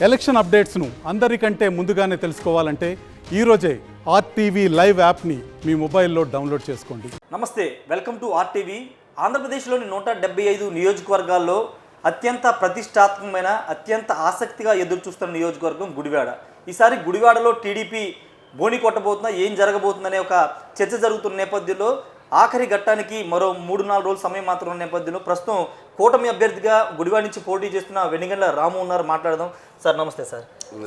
Election అప్డేట్స్ను అందరికంటే ముందుగానే తెలుసుకోవాలంటే ఈరోజే ఆర్టీవీ లైవ్ యాప్ని మీ మొబైల్లో డౌన్లోడ్ చేసుకోండి. నమస్తే, వెల్కమ్ టు ఆర్టీవీ. ఆంధ్రప్రదేశ్లోని 175 నియోజకవర్గాల్లో అత్యంత ప్రతిష్టాత్మకమైన అత్యంత ఆసక్తిగా ఎదురుచూస్తున్న నియోజకవర్గం గుడివాడ. ఈసారి గుడివాడలో టీడీపీ బోని కొట్టబోతుందా, ఏం జరగబోతుందనే ఒక చర్చ జరుగుతున్న నేపథ్యంలో ఆఖరి ఘట్టానికి మరో 3-4 రోజుల సమయం మాత్రం ఉన్న నేపథ్యంలో ప్రస్తుతం కూటమి అభ్యర్థిగా గుడివాడ నుంచి పోటీ చేస్తున్న వెనిగండ్ల రాము ఉన్నారు. మాట్లాడదాం. సార్ నమస్తే.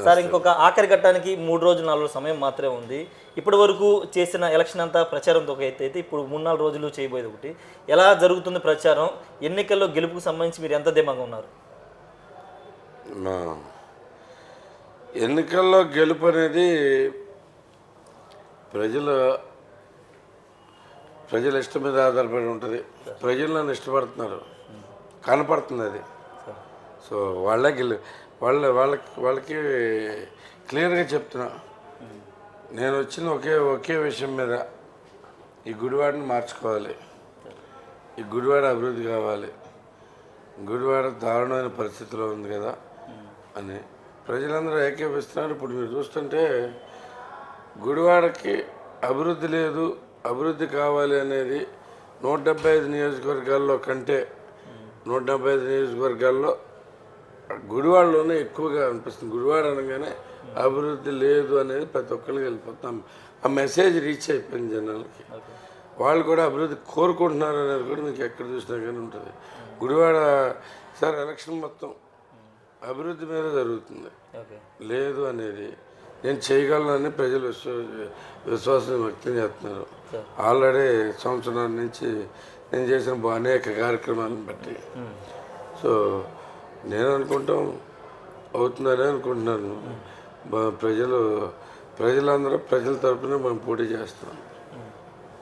సార్ ఇంకొక ఆఖరి ఘట్టానికి 3 రోజులు 4 రోజుల సమయం మాత్రమే ఉంది. ఇప్పటి వరకు చేసిన ఎలక్షన్ అంతా ప్రచారంతో ఒక ఎత్తు అయితే ఇప్పుడు 3-4 రోజులు చేయబోయేది ఒకటి. ఎలా జరుగుతుంది ప్రచారం? ఎన్నికల్లో గెలుపుకు సంబంధించి మీరు ఎంత ధీమాగా ఉన్నారు? ఎన్నికల్లో గెలుపు అనేది ప్రజల ఇష్టం మీద ఆధారపడి ఉంటుంది. ప్రజలు నన్ను ఇష్టపడుతున్నారు, కనపడుతుంది అది. సో వాళ్ళకి క్లియర్గా చెప్తున్నా, నేను వచ్చిన ఒకే విషయం మీద, ఈ గుడివాడని మార్చుకోవాలి, ఈ గుడివాడ అభివృద్ధి కావాలి, గుడివాడ దారుణమైన పరిస్థితిలో ఉంది కదా అని ప్రజలందరూ ఏకీపిస్తున్నారు. ఇప్పుడు మీరు చూస్తుంటే గుడివాడకి అభివృద్ధి లేదు, అభివృద్ధి కావాలి అనేది 175 నియోజకవర్గాల్లో కంటే 175 నియోజకవర్గాల్లో గుడివాడలోనే ఎక్కువగా అనిపిస్తుంది. గుడివాడ అనగానే అభివృద్ధి లేదు అనేది ప్రతి ఒక్కరికి వెళ్ళిపోతాం. ఆ మెసేజ్ రీచ్ అయిపోయింది జనాలకి. వాళ్ళు కూడా అభివృద్ధి కోరుకుంటున్నారు అనేది కూడా మీకు ఎక్కడ చూసినా కానీ ఉంటుంది. గుడివాడ సార్ ఎలక్షన్ మొత్తం అభివృద్ధి మీద జరుగుతుంది. లేదు అనేది నేను చేయగలనని ప్రజలు విశ్వాసం వ్యక్తం చేస్తున్నారు. ఆల్రెడీ సంవత్సరాల నుంచి నేను చేసిన అనేక కార్యక్రమాలను బట్టి. సో నేను అవుతుందని అనుకుంటున్నాను. ప్రజలందరూ ప్రజల తరపున మనం పోటీ చేస్తాం,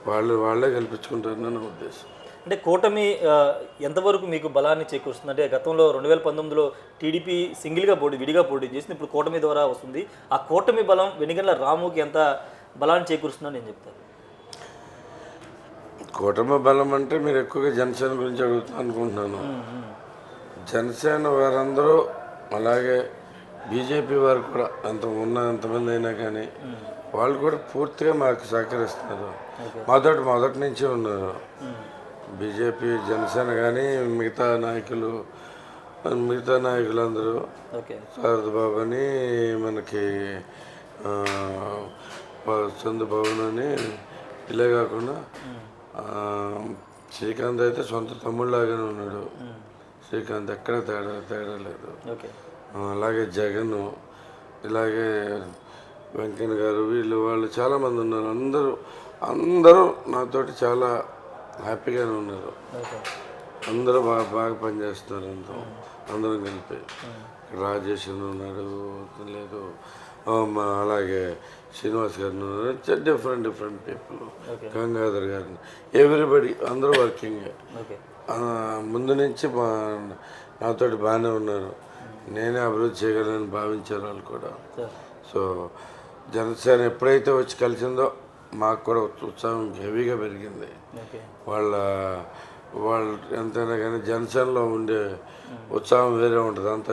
వాళ్ళే గెలిపించుకుంటారని నా ఉద్దేశం. అంటే కూటమి ఎంతవరకు మీకు బలాన్ని చేకూరుస్తుంది? అంటే గతంలో 2019లో టీడీపీ విడిగా పోటీ చేసింది, ఇప్పుడు కూటమి ద్వారా వస్తుంది. ఆ కూటమి బలం వెనిగండ్ల రాముకి ఎంత బలాన్ని చేకూరుస్తుందని నేను చెప్తాను. కూటమి బలం అంటే మీరు ఎక్కువగా జనసేన గురించి అడుగుతాను అనుకుంటున్నాను. జనసేన వారందరూ అలాగే బీజేపీ వారు కూడా ఎంతమంది అయినా కానీ వాళ్ళు కూడా పూర్తిగా మాకు సహకరిస్తున్నారు. మొదటి నుంచి ఉన్నారు. బీజేపీ, జనసేన కానీ మిగతా నాయకులందరూ శారదబాబు అని, మనకి చంద్రబాబు అని, ఇలా కాకుండా శ్రీకాంత్ అయితే సొంత తమ్ముళ్ళలాగానే ఉన్నాడు. శ్రీకాంత్ ఎక్కడ తేడా లేదు. అలాగే జగన్, ఇలాగే వెంకయ్య గారు, వాళ్ళు చాలామంది ఉన్నారు. అందరూ నాతోటి చాలా హ్యాపీగానే ఉన్నారు. అందరూ బాగా పనిచేస్తున్నారు. అందరం కలిపి రాజేష్ ఉన్నాడు, లేదు అలాగే శ్రీనివాస్ గారిని ఉన్నారు, డిఫరెంట్ పీపుల్, గంగాధర్ గారిని, ఎవ్రీబడి అందరూ వర్కింగ్. ముందు నుంచి నాతోటి బాగానే ఉన్నారు. నేనే అభివృద్ధి చేయగలనని భావించారు వాళ్ళు కూడా. సో జనసేన ఎప్పుడైతే వచ్చి కలిసిందో మాకు కూడా ఉత్సాహం హెవీగా పెరిగింది. వాళ్ళు ఎంతైనా కానీ జనసేనలో ఉండే ఉత్సాహం వేరే ఉంటుంది. అంత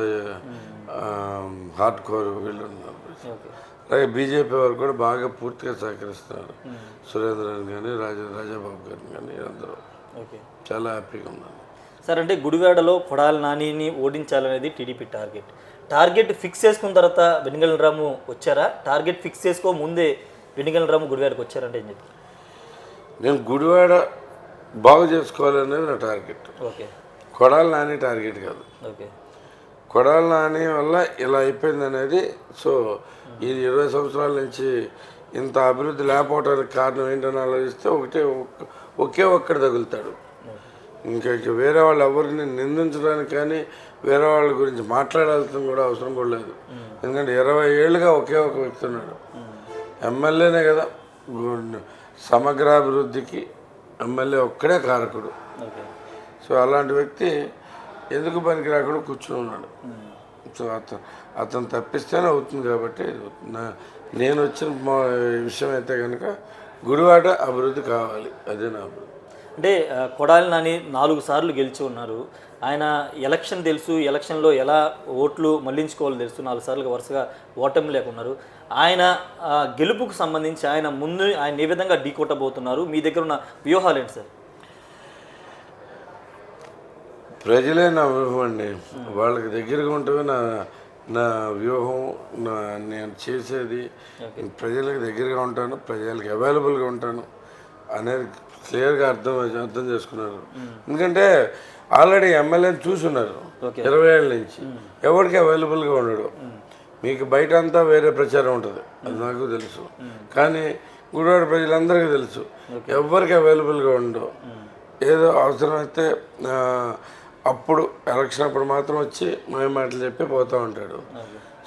హార్డ్ కోర్ వీళ్ళు ఉన్నారు. అలాగే బీజేపీ వారు కూడా బాగా పూర్తిగా సహకరిస్తున్నారు. సురేంద్రన్ కానీ, రాజాబాబు గారిని కానీ అందరూ చాలా హ్యాపీగా ఉన్నారు. సార్, అంటే గుడివాడలో కొడాలి నానిని ఓడించాలనేది టీడీపీ టార్గెట్ ఫిక్స్ చేసుకున్న తర్వాత వెనిగండ్ల రాము వచ్చారా? టార్గెట్ ఫిక్స్ చేసుకో ముందే వెనిగండ్ల రాము గుడివాడకి వచ్చారంటే ఏం చెప్తారు? నేను గుడివాడ బాగు చేసుకోవాలనేది నా టార్గెట్. కొడాలి నాని టార్గెట్ కాదు. కొడాలి నాని వల్ల ఇలా అయిపోయింది అనేది. సో ఈ 20 సంవత్సరాల నుంచి ఇంత అభివృద్ధి లేకపోవడానికి కారణం ఏంటని ఆలోచిస్తే ఒక్కడు తగులుతాడు. ఇంకా వేరే వాళ్ళు ఎవరిని నిందించడానికి కానీ వేరే వాళ్ళ గురించి మాట్లాడాల్సిన కూడా అవసరం కూడా లేదు. ఎందుకంటే 20 ఏళ్ళుగా ఒకే ఒక వ్యక్తి ఉన్నాడు. ఎమ్మెల్యేనే కదా, సమగ్రాభివృద్ధికి ఎమ్మెల్యే ఒక్కడే కారకుడు. సో అలాంటి వ్యక్తి ఎందుకు పనికి రాకుండా కూర్చుని ఉన్నాడు. సో అతను తప్పిస్తేనే అవుతుంది. కాబట్టి నేను వచ్చిన విషయం అయితే కనుక గుడివాడ అభివృద్ధి కావాలి, అదే నా అభివృద్ధి. అంటే కొడాలి నాని 4 సార్లు గెలిచి ఉన్నారు. ఆయన ఎలక్షన్ తెలుసు, ఎలక్షన్లో ఎలా ఓట్లు మళ్లించుకోవాలో తెలుసు. 4 సార్లు వరుసగా ఓటమి లేకున్నారు. ఆయన గెలుపుకు సంబంధించి ఆయన ఏ విధంగా ఢీకొట్టబోతున్నారు? మీ దగ్గర ఉన్న వ్యూహాలు ఏంటి సార్? ప్రజలే నా వ్యూహం అండి. వాళ్ళకి దగ్గరగా ఉంటే నా వ్యూహం, నేను చేసేది ప్రజలకు దగ్గరగా ఉంటాను, ప్రజలకు అవైలబుల్గా ఉంటాను అనేది క్లియర్గా అర్థం చేసుకున్నారు. ఎందుకంటే ఆల్రెడీ ఎమ్మెల్యేని చూసున్నారు 20 ఏళ్ళ నుంచి. ఎవరికి అవైలబుల్గా ఉండడు. మీకు బయట అంతా వేరే ప్రచారం ఉంటుంది, అది నాకు తెలుసు. కానీ గుడివాడ ప్రజలందరికీ తెలుసు ఎవరికి అవైలబుల్గా ఉండవు. ఏదో అవసరమైతే అప్పుడు ఎలక్షన్ అప్పుడు మాత్రం వచ్చి మాటలు చెప్పి పోతూ ఉంటాడు.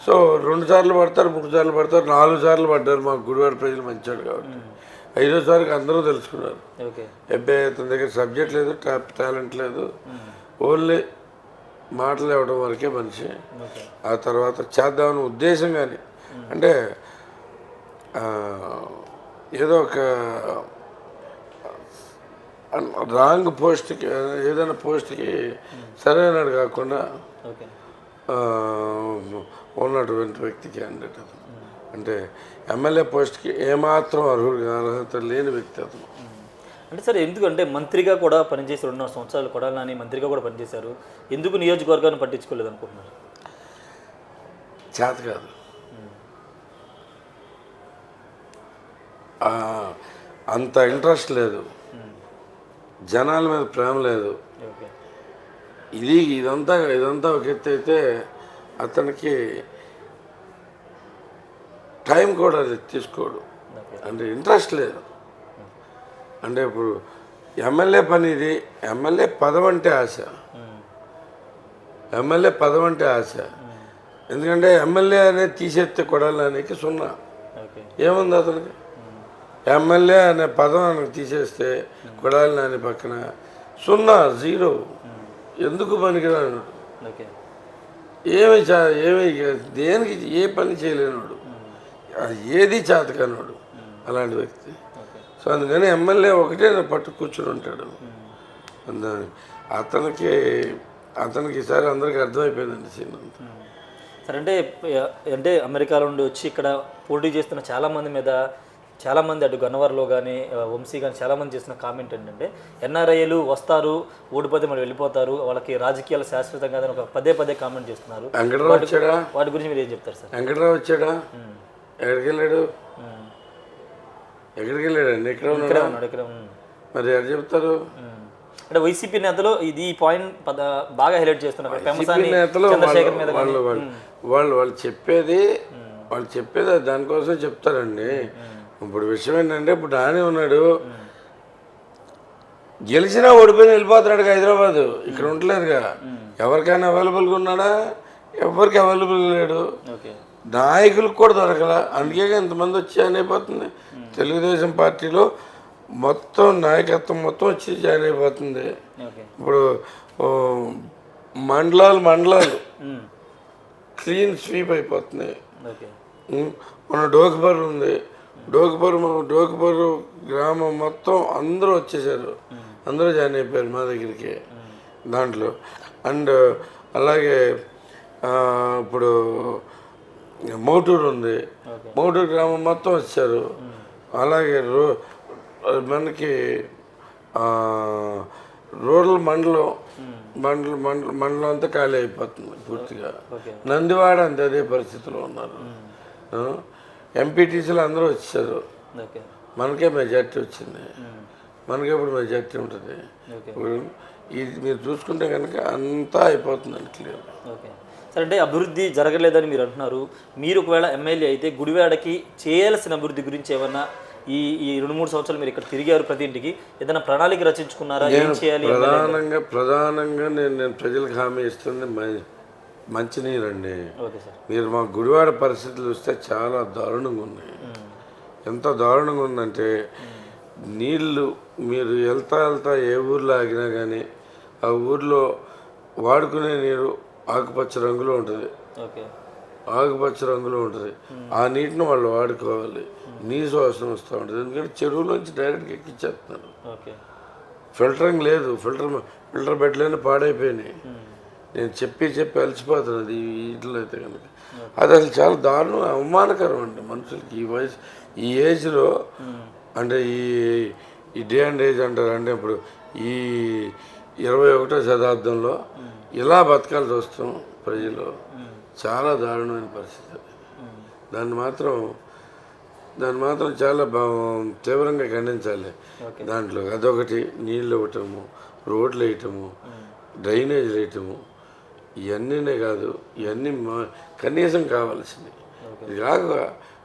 సో 2 సార్లు పడతారు, 3 సార్లు పడతారు, 4 సార్లు పడ్డారు. మాకు గుడివాడ ప్రజలు మంచాడు కాబట్టి 5వ సారికి అందరూ తెలుసుకున్నారు. అబ్బాయి అతని దగ్గర సబ్జెక్ట్ లేదు, టాలెంట్ లేదు, ఓన్లీ మాటలు ఇవ్వడం వరకే మనిషి. ఆ తర్వాత చేద్దామని ఉద్దేశం కానీ, అంటే ఏదో ఒక రాంగ్ పోస్ట్కి, ఏదైనా పోస్ట్కి సరైనడు కాకుండా ఉన్నటువంటి వ్యక్తి క్యాండిడేట్ అతను. అంటే ఎమ్మెల్యే పోస్ట్కి ఏమాత్రం అర్హత లేని వ్యక్తి అతను. అంటే సార్ ఎందుకంటే మంత్రిగా కూడా పనిచేసి 2.5 సంవత్సరాలు కొడాలి నాని మంత్రిగా కూడా పనిచేశారు. ఎందుకు నియోజకవర్గాన్ని పట్టించుకోలేదు అనుకుంటున్నారు? చేత కాదు, అంత ఇంట్రెస్ట్ లేదు, జనాల మీద ప్రేమ లేదు. ఇదంతా ఒక ఎత్తు అయితే అతనికి టైం కూడా తీసుకోడు, అంటే ఇంట్రెస్ట్ లేదు. అంటే ఇప్పుడు ఎమ్మెల్యే పని ఇది, ఎమ్మెల్యే పదవి అంటే ఆశ, ఎమ్మెల్యే పదవి అంటే ఆశ. ఎందుకంటే ఎమ్మెల్యే అనేది తీసేస్తే కొడాలనికి 0. ఏముంది అతనికి? ఎమ్మెల్యే అనే పదం తీసేస్తే కొడాలి నాని పక్కన 0 ఎందుకు పనికిరాడు, ఏమి దేనికి ఏ పని చేయలేనాడు, ఏది చేతకానాడు అలాంటి వ్యక్తి. సో అందుకని ఎమ్మెల్యే ఒకటే పట్టు కూర్చుని ఉంటాడు. అతనికి ఈసారి అందరికీ అర్థమైపోయిందండి సీన్ అంతా. సరే, అంటే అమెరికా నుండి వచ్చి ఇక్కడ పోటీ చేస్తున్న చాలామంది అటు గన్నవరంలో కానీ వంశీ కానీ చాలామంది చేసిన కామెంట్ ఏంటంటే ఎన్ఆర్ఐలు వస్తారు, ఓడిపోతే మళ్ళీ వెళ్ళిపోతారు, వాళ్ళకి రాజకీయాలు శాశ్వతం కాదని ఒక పదే కామెంట్ చేస్తున్నారు. వాటి గురించి మీరు ఏం చెప్తారు సార్? వెంకటరావు వచ్చాడా? ఎక్కడికి వెళ్ళాడు? అండి ఇక్కడ ఉన్నాడు. మరి ఎవరు చెప్తారు? అంటే వైసీపీ నేతలు ఈ పాయింట్ బాగా హైలైట్ చేస్తున్నారు. వాళ్ళు చెప్పేది దానికోసం చెప్తారండి. ఇప్పుడు విషయం ఏంటంటే, ఇప్పుడు నాని ఉన్నాడు, గెలిచినా ఓడిపోయిన వెళ్ళిపోతున్నాడు హైదరాబాద్, ఇక్కడ ఉండలేదుగా. ఎవరికైనా అవైలబుల్గా ఉన్నాడా? ఎవరికి అవైలబుల్ లేడు. నాయకులకు కూడా దొరకల, అందుకే ఇంతమంది వచ్చి జాయిన్ అయిపోతుంది. తెలుగుదేశం పార్టీలో మొత్తం నాయకత్వం మొత్తం వచ్చి జాయిన్ అయిపోతుంది. ఇప్పుడు మండలాలు క్లీన్ స్వీప్ అయిపోతున్నాయి. మన డోక్బర్ ఉంది, డోక్బర్ గ్రామం మొత్తం అందరూ వచ్చేసారు, అందరూ జాయిన్ అయిపోయారు మా దగ్గరికి దాంట్లో. అండ్ అలాగే ఇప్పుడు మోటూరు ఉంది, మోటూరు గ్రామం మొత్తం వచ్చారు. అలాగే మనకి రూరల్ మండలం అంతా ఖాళీ అయిపోతుంది పూర్తిగా. నందివాడ అంతే అదే పరిస్థితిలో ఉన్నారు. ఎంపీటీసీలు అందరూ వచ్చారు, మనకే మెజార్టీ వచ్చింది. మనకే ఇప్పుడు మెజార్టీ ఉంటుంది. ఇది మీరు చూసుకుంటే కనుక అంతా అయిపోతుందండి క్లియర్. సరే, అంటే అభివృద్ధి జరగలేదని మీరు అంటున్నారు. మీరు ఒకవేళ ఎమ్మెల్యే అయితే గుడివాడకి చేయాల్సిన అభివృద్ధి గురించి ఏమన్నా ఈ 2-3 సంవత్సరాలు మీరు ఇక్కడ తిరిగారు, ప్రతి ఇంటికి ఏదైనా ప్రణాళిక రచించుకున్నారా? ఏం చేయాలి? ప్రధానంగా నేను ప్రజలకు హామీ ఇస్తుంది మంచినీరండి. మీరు మా గుడివాడ పరిస్థితులు చూస్తే చాలా దారుణంగా ఉన్నాయి. ఎంత దారుణంగా ఉందంటే, నీళ్ళు మీరు వెళ్తా ఏ ఊర్లో ఆగినా కానీ ఆ ఊర్లో వాడుకునే నీరు ఆకుపచ్చ రంగులో ఉంటుంది. ఆ నీటిని వాళ్ళు వాడుకోవాలి. నీరు వాసన వస్తూ ఉంటుంది, ఎందుకంటే చెరువులోంచి డైరెక్ట్గా ఎక్కించేస్తున్నారు. ఫిల్టరింగ్ లేదు, ఫిల్టర్ పెట్టలేని పాడైపోయినాయి. నేను చెప్పి అలసిపోతాను అది వీటిలో అయితే కనుక. అది అసలు చాలా దారుణం, అవమానకరం అండి మనుషులకి ఈ వయసు ఈ ఏజ్లో. అంటే ఈ డే అండ్ ఏజ్ అంటారు, అంటే ఇప్పుడు ఈ 21వ శతాబ్దంలో ఇలా బతకాల్సి వస్తాం ప్రజలు. చాలా దారుణమైన పరిస్థితి అది. దాన్ని మాత్రం చాలా తీవ్రంగా ఖండించాలి. దాంట్లో అదొకటి, నీళ్ళు ఇవ్వటము, రోడ్లు వేయటము, డ్రైనేజ్ వేయటము, ఇవన్నీనే కాదు, ఇవన్నీ కనీసం కావాల్సింది. ఇది కాక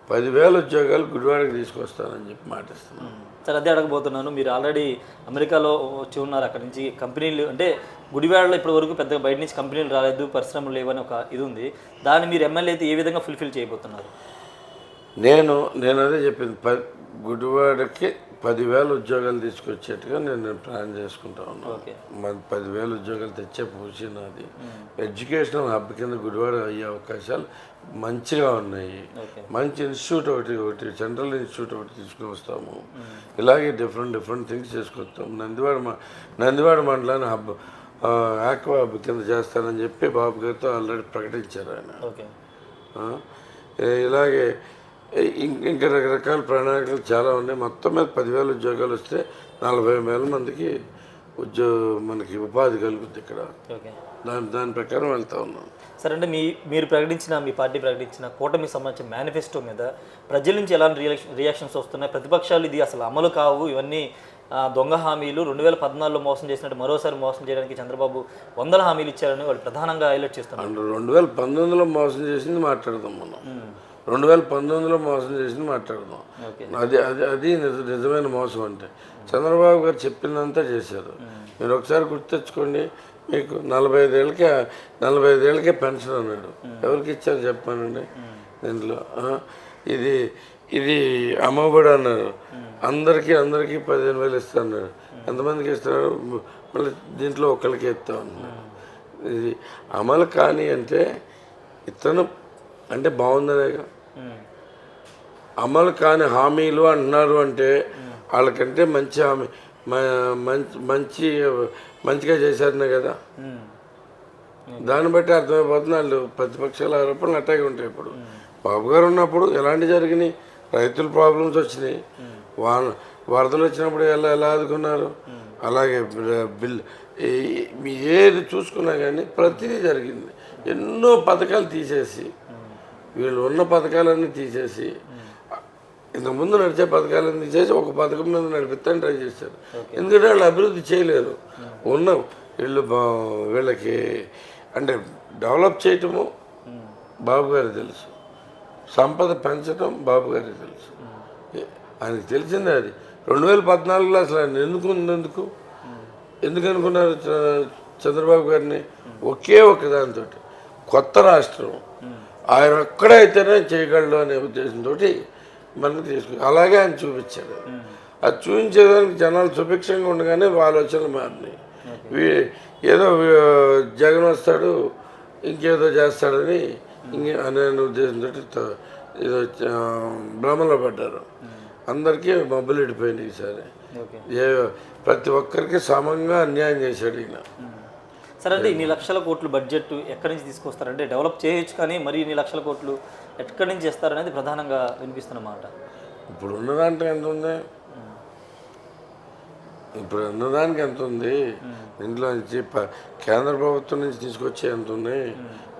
10,000 ఉద్యోగాలు గుడివాడకి తీసుకొస్తానని చెప్పి మాటిస్తున్నాను. సార్ అదే అడగబోతున్నాను. మీరు ఆల్రెడీ అమెరికాలో వచ్చి ఉన్నారు, అక్కడ నుంచి కంపెనీలు అంటే గుడివాడలో ఇప్పటి వరకు పెద్దగా బయట నుంచి కంపెనీలు రాలేదు, పరిశ్రమలు లేవని ఒక ఇది ఉంది. దాన్ని మీరు ఎమ్మెల్యే అయితే ఏ విధంగా ఫుల్ఫిల్ చేయబోతున్నారు? నేను అదే చెప్పింది, గుడివాడకి 10,000 ఉద్యోగాలు తీసుకొచ్చేట్టుగా నేను ప్లాన్ చేసుకుంటా ఉన్నాను. 10,000 ఉద్యోగాలు తెచ్చే పొజిషన్ అది. ఎడ్యుకేషనల్ హబ్ కింద గుడివాడ అయ్యే అవకాశాలు మంచిగా ఉన్నాయి. మంచి ఇన్స్టిట్యూట్ ఒకటి సెంట్రల్ ఇన్స్టిట్యూట్ ఒకటి తీసుకుని వస్తాము. ఇలాగే డిఫరెంట్ థింగ్స్ చేసుకొస్తాం. నందివాడ మండలాన్ని హబ్ ఆక్వా హబ్ కింద చేస్తానని చెప్పి బాబు గారితో ఆల్రెడీ ప్రకటించారు ఆయన. ఇలాగే ఇంకా రకరకాల ప్రణాళికలు చాలా ఉన్నాయి. మొత్తం మీద 10,000 ఉద్యోగాలు వస్తే 40,000 మందికి మనకి ఉపాధి కలుగుతుంది ఇక్కడ. దాని ప్రకారం వెళ్తా ఉన్నాం. సరే, అంటే మీ పార్టీ ప్రకటించిన కూటమికి సంబంధించిన మేనిఫెస్టో మీద ప్రజల నుంచి ఎలాంటి రియాక్షన్స్ వస్తున్నాయి? ప్రతిపక్షాలు ఇది అసలు అమలు కావు, ఇవన్నీ దొంగ హామీలు, 2014లో మోసం చేసినట్టు మరోసారి మోసం చేయడానికి చంద్రబాబు 100 హామీలు ఇచ్చారని వాళ్ళు ప్రధానంగా హైలైట్ చేస్తున్నారు. 2019లో మోసం చేసింది మాట్లాడదాం మనం. 2019లో మోసం చేసింది మాట్లాడదాం. అది నిజమైన మోసం. అంటే చంద్రబాబు గారు చెప్పిందంతా చేశారు. మీరు ఒకసారి గుర్తు తెచ్చుకోండి, మీకు 45 ఏళ్ళకే పెన్షన్ అన్నాడు. ఎవరికి ఇచ్చారు చెప్పానండి దీంట్లో? ఇది అమ్మఒడి అన్నారు, అందరికీ 15,000 ఇస్తా అన్నాడు. ఎంతమందికి ఇస్తున్నారు? మళ్ళీ దీంట్లో ఒకరికి ఇస్తా అన్నాడు. ఇది అమలు కానీ అంటే ఇతను అంటే బాగుందనేగా. అమలు కాని హామీలు అంటున్నారు అంటే వాళ్ళకంటే మంచి హామీ మంచిగా చేశారనే కదా. దాన్ని బట్టి అర్థమైపోతుంది వాళ్ళు ప్రతిపక్షాల ఆరోపణలు అట్టాగే ఉంటాయి. ఇప్పుడు బాబు గారు ఉన్నప్పుడు ఎలాంటి జరిగినాయి? రైతుల ప్రాబ్లమ్స్ వచ్చినాయి, వరదలు వచ్చినప్పుడు ఎలా ఆదుకున్నారు, అలాగే ఏది చూసుకున్నా కానీ ప్రతిదీ జరిగింది. ఎన్నో పథకాలు తీసేసి, వీళ్ళు ఉన్న పథకాలన్నీ తీసేసి, ఇంతకుముందు నడిచే పథకాలన్నీ తీసేసి ఒక పథకం మీద నడిపిస్తాను ట్రై చేశారు. ఎందుకంటే వాళ్ళు అభివృద్ధి చేయలేరు. వీళ్ళకి అంటే డెవలప్ చేయటము బాబు గారికి తెలుసు, సంపద పెంచడం బాబు గారికి తెలుసు. ఆయనకి తెలిసిందే అది. 2014లో అసలు ఆయన ఎందుకు అనుకున్నారు చంద్రబాబు గారిని? ఒకే ఒక దానితో, కొత్త రాష్ట్రం ఆయన ఒక్కడైతేనే చేయగలడు అనే ఉద్దేశంతో మనకు తీసుకు అలాగే ఆయన చూపించాడు. అది చూపించేదానికి జనాలు సుభిక్షంగా ఉండగానే ఆలోచనలు మారినాయి. ఏదో జగన్ వస్తాడు ఇంకేదో చేస్తాడని అనే ఉద్దేశంతో ఏదో భ్రమలో పడ్డారు. అందరికీ మబ్బులు ఇడిపోయింది. ఈసారి ప్రతి ఒక్కరికి సమంగా అన్యాయం చేశాడు ఈయన. సరే, అంటే ఇన్ని లక్షల కోట్లు బడ్జెట్ ఎక్కడి నుంచి తీసుకొస్తారంటే డెవలప్ చేయొచ్చు, కానీ మరి ఇన్ని లక్షల కోట్లు ఎక్కడి నుంచి చేస్తారనేది ప్రధానంగా వినిపిస్తున్నమాట. ఇప్పుడు ఉన్నదాంట్లో ఎంత ఉంది? ఇప్పుడు ఉన్నదానికి ఎంత ఉంది? ఇంట్లో నుంచి కేంద్ర ప్రభుత్వం నుంచి తీసుకొచ్చే ఎంత ఉన్నాయి?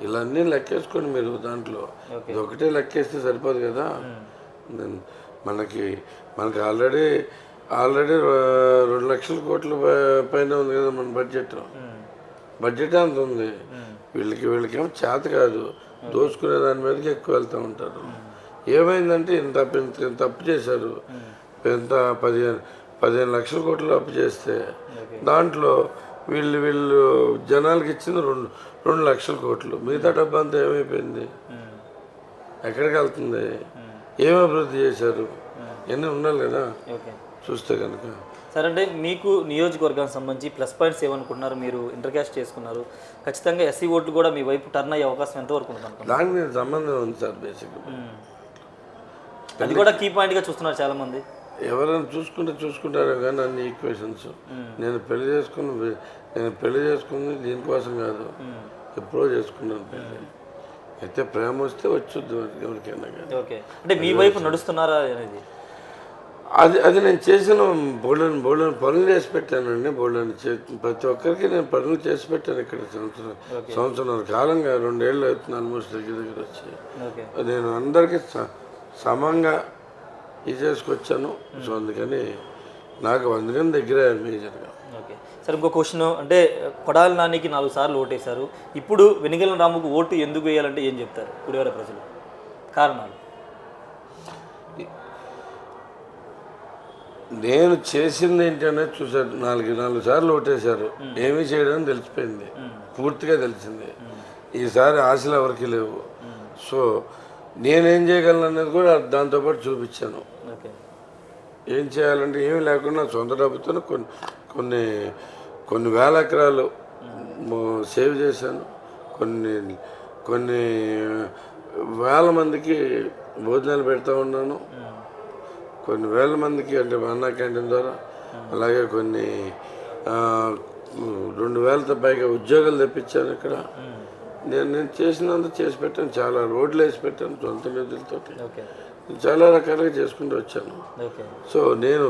ఇలా అన్నీ లెక్కేసుకొని మీరు దాంట్లో ఇది ఒకటే లెక్కేస్తే సరిపోదు కదా. మనకి ఆల్రెడీ 2 లక్షల కోట్ల పైన ఉంది కదా మన బడ్జెట్ అంత ఉంది. వీళ్ళకేమో చేత కాదు, దోచుకునే దాని మీదకి ఎక్కువ వెళ్తూ ఉంటారు. ఏమైందంటే ఇంత అప్పు చేశారు. 15 లక్షల కోట్లు అప్పు చేస్తే దాంట్లో వీళ్ళు జనాలకి ఇచ్చింది 2 లక్షల కోట్లు. మిగతా డబ్బు అంతా ఏమైపోయింది? ఎక్కడికి వెళ్తుంది? ఏం అభివృద్ధి చేశారు? ఎన్ని ఉండాలి కదా చూస్తే కనుక. సరే, అంటే మీకు నియోజకవర్గానికి సంబంధించి ప్లస్ పాయింట్స్ ఏమనుకుంటున్నారు? మీరు ఇంటర్కాస్ట్ చేసుకున్నారు, ఖచ్చితంగా ఎస్సీ ఓట్లు కూడా మీ వైపు టర్న్ అయ్యే అవకాశం ఎంతవరకు ఉంటుంది? దానికి నేను సంబంధం ఉంది సార్. బేసిక్గా అది కూడా కీ పాయింట్గా చూస్తున్నారు చాలామంది. ఎవరైనా చూసుకుంటారో కానీ అన్ని ఈక్వేషన్స్ నేను పెళ్లి చేసుకుంది దీనికోసం కాదు, ఎప్పుడో చేసుకున్నాను పెళ్ళి. అయితే ప్రేమ వస్తే వచ్చొద్దు ఎవరికైనా కానీ. ఓకే, అంటే మీ వైపు నడుస్తున్నారా అనేది? అది నేను చేసిన బోళ్ళని పనులు చేసి పెట్టానండి. ప్రతి ఒక్కరికి నేను పనులు చేసి పెట్టాను ఇక్కడ. సంవత్సరం కాలంగా 2 ఏళ్ళు అవుతుంది ఆల్మోస్ట్ దగ్గర వచ్చి. నేను అందరికీ సమంగా ఇది చేసుకొచ్చాను. సో అందుకని నాకు అందుకని దగ్గర మేజర్గా. ఓకే సార్, ఇంకో క్వశ్చన్, అంటే కొడాలి నానికి 4 సార్లు ఓటేశారు. ఇప్పుడు వెనిగెల రాముకు ఓటు ఎందుకు వేయాలంటే ఏం చెప్తారు గుడివాడ ప్రజలు? కారణాలు? నేను చేసింది ఏంటనే చూసారు. 4 సార్లు ఓటేశారు, ఏమీ చేయడం తెలిసిపోయింది, పూర్తిగా తెలిసింది. ఈసారి ఆశలు ఎవరికి లేవు. సో నేనేం చేయగలను అనేది కూడా దాంతోపాటు చూపించాను. ఏం చేయాలంటే ఏమీ లేకుండా సొంత డబ్బుతో కొన్ని వేల ఎకరాలు సేవ్ చేశాను. కొన్ని వేల మందికి భోజనాలు పెడతా ఉన్నాను. కొన్ని వేల మందికి అంటే అన్నా క్యాంటీన్ ద్వారా, అలాగే కొన్ని 2000తో పైగా ఉద్యోగాలు తెప్పించాను ఇక్కడ. నేను చేసినంత చేసి పెట్టాను. చాలా రోడ్లు వేసి పెట్టాను సొంత నిధులతో. చాలా రకాలుగా చేసుకుంటూ వచ్చాను. సో నేను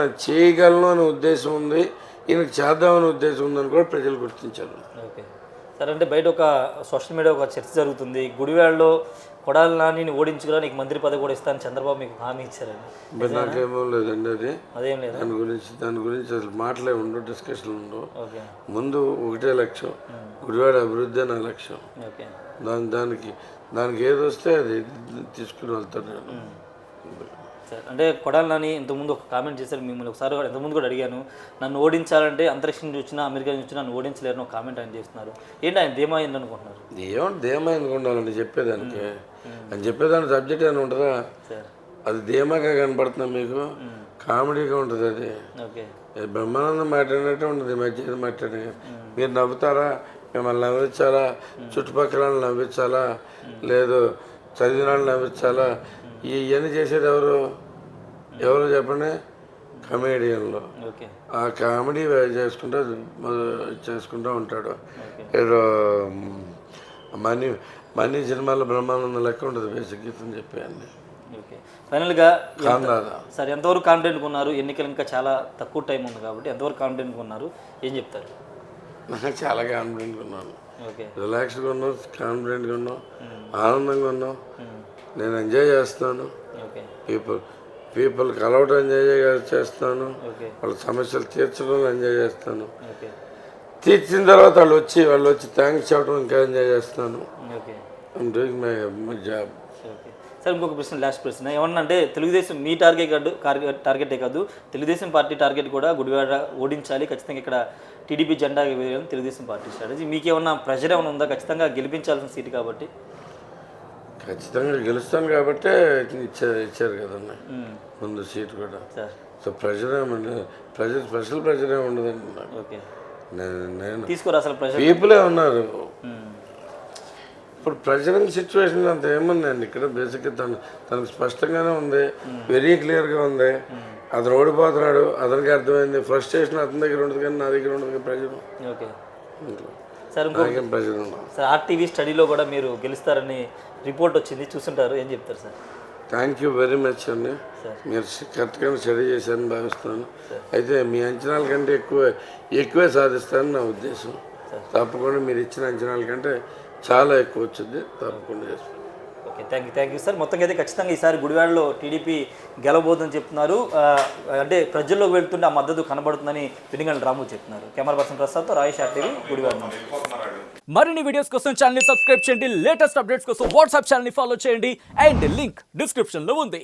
నాకు చేయగలను అనే ఉద్దేశం ఉంది, ఈయనకు చేద్దామనే ఉద్దేశం ఉందని కూడా ప్రజలు గుర్తించారు. సరే, అంటే బయట ఒక సోషల్ మీడియా ఒక చర్చ జరుగుతుంది, గుడివాడలో కొడాలి నానిని ఓడించుకురా నీకు మంత్రి పదవి కూడా ఇస్తాను చంద్రబాబు మీకు హామీ ఇచ్చారండి. నాకేమో లేదండి అదేం లేదు. దాని గురించి అసలు మాటలే ఉండవు, డిస్కషన్లు ఉండవు. ముందు ఒకటే లక్ష్యం, గుడివాడ అభివృద్ధి నా లక్ష్యం. దానికి ఏది వస్తే అది తీసుకుని వెళ్తాను నేను. అంటే కొడాలి నాని ఇంతకుముందు ఒక కామెంట్ చేశారు, మిమ్మల్ని ఒకసారి కూడా ఇంతకుముందు కూడా అడిగాను, నన్ను ఓడించాలంటే అంతరిక్షం నుంచి వచ్చినా అమెరికా నుంచి వచ్చినా నన్ను ఓడించలేరు ఒక కామెంట్ ఆయన చేస్తున్నారు. ఏంటి ఆయన ధీమా అయింది అనుకుంటున్నారు? ఏమంటే ధీమా అనుకుంటానండి చెప్పేదానికి. అని చెప్పేదానికి సబ్జెక్ట్ అని ఉంటుందా? అది ధీమాగా కనపడుతున్నా మీకు, కామెడీగా ఉంటుంది. అది బ్రహ్మానందం మాట్లాడినట్టే ఉంటుంది. మధ్య మాట్లాడి మీరు నవ్వుతారా, మిమ్మల్ని నవ్వించాలా, చుట్టుపక్కల నవ్వించాలా, లేదు చదివిన వాళ్ళు నవ్వించాలా, ఇవన్నీ చేసేది ఎవరు చెప్పండి? కమేడియన్లో. ఆ కామెడీ చేసుకుంటూ ఉంటాడు. ఏదో మనీ సినిమాలో బ్రహ్మానందం లెక్క ఉంటుంది బేసిక్ గీతం చెప్పేయండి. ఫైనల్గా సార్ ఎంతవరకు కాన్ఫిడెంట్గా ఉన్నారు? ఎన్నికలు ఇంకా చాలా తక్కువ టైం ఉంది కాబట్టి ఎంతవరకు కాన్ఫిడెంట్గా ఉన్నారు, ఏం చెప్తారు? చాలా కాన్ఫిడెంట్గా ఉన్నాను, రిలాక్స్డ్గా ఉన్నాం, కాన్ఫిడెంట్గా ఉన్నాం, ఆనందంగా ఉన్నాం. నేను ఎంజాయ్ చేస్తున్నాను. పీపుల్ కలవటం ఎంజాయ్ చేస్తాను, వాళ్ళ సమస్యలు తీర్చడం ఎంజాయ్ చేస్తాను. తీర్చిన తర్వాత వాళ్ళు వచ్చి థ్యాంక్స్ చెప్పడం ఇంకా ఎంజాయ్ చేస్తాను. I'm doing my job. Sir ఇంకొక ప్రశ్న, లాస్ట్ ప్రశ్న, ఏమన్నా అంటే తెలుగుదేశం మీ టార్గెటే కాదు, తెలుగుదేశం పార్టీ టార్గెట్ కూడా గుడివాడ ఓడించాలి, ఖచ్చితంగా ఇక్కడ టీడీపీ జెండా వేయాలని తెలుగుదేశం పార్టీ స్ట్రాటజీ. మీకేమన్నా ప్రెషర్ ఏమైనా ఉందా? ఖచ్చితంగా గెలిపించాల్సిన సీటు కాబట్టి. ఖచ్చితంగా గెలుస్తాను కాబట్టి ఇచ్చారు కదన్నా ముందు సీట్ కూడా. సో ప్రెషర్ ఏమండి, స్పెషల్ ప్రెషర్ ఏమి ఉండదండి నాకు. నేను తీసుకోరు అసలు ప్రెషర్, పీపులే ఉన్నారు. ఇప్పుడు ప్రెషరింగ్ సిచ్యువేషన్ అంత ఏముందండి ఇక్కడ. బేసిక్గా తనకు స్పష్టంగానే ఉంది, వెరీ క్లియర్గా ఉంది. అతను ఓడిపోతున్నాడు, అతనికి అర్థమైంది. ఫ్రస్ట్రేషన్ అతని దగ్గర ఉండదు కానీ నా దగ్గర ఉండదు ప్రెషర్. సార్ ఇంకొక ప్రెషర్ ఉండదు. సార్ ఆర్టీవీ స్టడీలో కూడా మీరు గెలుస్తారని రిపోర్ట్ వచ్చింది, చూస్తుంటారు, ఏం చెప్తారు sir? Thank you very much అండి. మీరు కరెక్ట్గా స్టడీ చేశారని భావిస్తున్నాను. అయితే మీ అంచనాల కంటే ఎక్కువే సాధిస్తారని నా ఉద్దేశం. తప్పకుండా మీరు ఇచ్చిన అంచనాల కంటే చాలా ఎక్కువ వచ్చింది, తప్పకుండా చేస్తాను. Okay, thank you sir. మొత్తంగా అయితే ఖచ్చితంగా ఈసారి గుడివాడలో టీడీపీ గెలవబోతుందని చెప్తున్నారు. అంటే ప్రజల్లోకి వెళ్తుంటే ఆ మద్దతు కనబడుతుందని వెనిగెల రాము చెప్తున్నారు. Camera person ప్రసాద్తో Rayesh RTV Gudivada నుంచి. మరిన్ని వీడియోస్ కోసం ఛానల్ ని సబ్స్క్రైబ్ చేయండి, లేటెస్ట్ అప్డేట్స్ కోసం వాట్సాప్ ఛానల్ ని ఫాలో చేయండి, అండ్ లింక్ డిస్క్రిప్షన్ లో ఉంది.